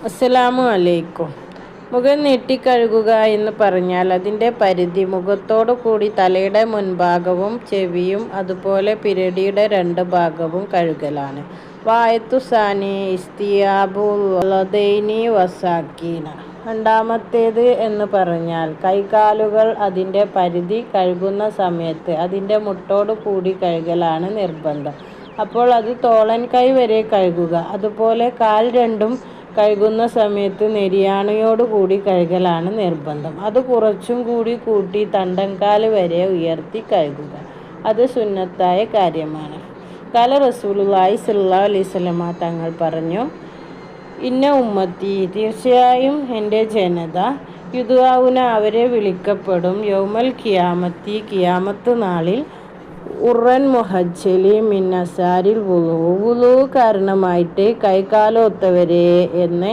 അസ്സലാമു അലൈക്കും. മുഖം നീട്ടിക്കഴുകുക എന്ന് പറഞ്ഞാൽ അതിൻ്റെ പരിധി മുഖത്തോടു കൂടി തലയുടെ മുൻഭാഗവും ചെവിയും അതുപോലെ പിരടിയുടെ 2 ഭാഗവും കഴുകലാണ്. വായത്തുസാനി ഇസ്തിയാബു ലദൈനി വസാക്കീന. രണ്ടാമത്തേത് എന്ന് പറഞ്ഞാൽ കൈകാലുകൾ അതിൻ്റെ പരിധി കഴുകുന്ന സമയത്ത് അതിൻ്റെ മുട്ടോടു കൂടി കഴുകലാണ് നിർബന്ധം. അപ്പോൾ അത് തോളൻ കൈ വരെ കഴുകുക. അതുപോലെ കാൽ രണ്ടും കഴുകുന്ന സമയത്ത് നെരിയാണിയോട് കൂടി കഴുകലാണ് നിർബന്ധം. അത് കുറച്ചും കൂടി കൂട്ടി തണ്ടൻകാല് വരെ ഉയർത്തി കഴുകുക. അത് സുന്നത്തായ കാര്യമാണ്. കാല റസൂലുള്ളാഹി സ്വല്ലല്ലാഹു അലൈഹി വസല്ലമ തങ്ങൾ പറഞ്ഞു, ഇന്ന ഉമ്മത്തി, തീർച്ചയായും എൻ്റെ ജനത, യുദ്ആഉന, അവരെ വിളിക്കപ്പെടും, യൗമൽ ഖിയാമത്തി, ഖിയാമത്ത് നാളിൽ, ഉറൻ മുഹജ്ജലി മിൻ അസാരിൽ വുളു, വുളു കാരണമായിട്ട് കൈകാലൊത്തവരെ എന്ന്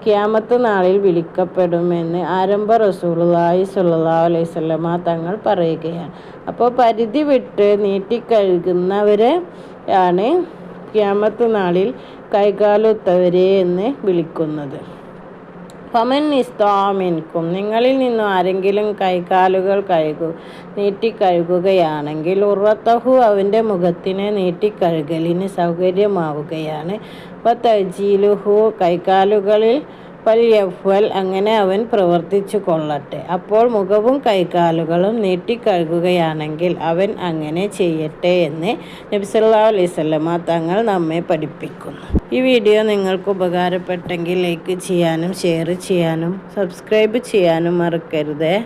ഖിയാമത്ത് നാളിൽ വിളിക്കപ്പെടുമെന്ന് ആരംഭ റസൂലുള്ളാഹി സ്വല്ലല്ലാഹു അലൈഹി വസല്ലമ തങ്ങൾ പറയുകയാണ്. അപ്പോൾ പരിധി വിട്ട് നീട്ടിക്കഴുകുന്നവരെ ആണ് ഖിയാമത്ത് നാളിൽ കൈകാലൊത്തവരെ എന്ന് വിളിക്കുന്നത്. ഫമൻ ഇസ്താമിൻകും, നിങ്ങളിൽ നിന്നും ആരെങ്കിലും കൈകാലുകൾ നീട്ടിക്കഴുകുകയാണെങ്കിൽ, ഉറത്തഹു, അവൻ്റെ മുഖത്തിന് നീട്ടിക്കഴുകലിന് സൗകര്യമാവുകയാണ്. തജീലുഹു, കൈകാലുകളിൽ പൽയഫ്വൽ, അങ്ങനെ അവൻ പ്രവർത്തിച്ചു കൊള്ളട്ടെ. അപ്പോൾ മുഖവും കൈകാലുകളും നീട്ടിക്കഴുകുകയാണെങ്കിൽ അവൻ അങ്ങനെ ചെയ്യട്ടെ എന്ന് നബി സല്ലല്ലാഹു അലൈഹി വസല്ലമ തങ്ങൾ നമ്മെ പഠിപ്പിക്കുന്നു. ഈ വീഡിയോ നിങ്ങൾക്ക് ഉപകാരപ്പെട്ടെങ്കിൽ ലൈക്ക് ചെയ്യാനും ഷെയർ ചെയ്യാനും സബ്സ്ക്രൈബ് ചെയ്യാനും മറക്കരുതേ.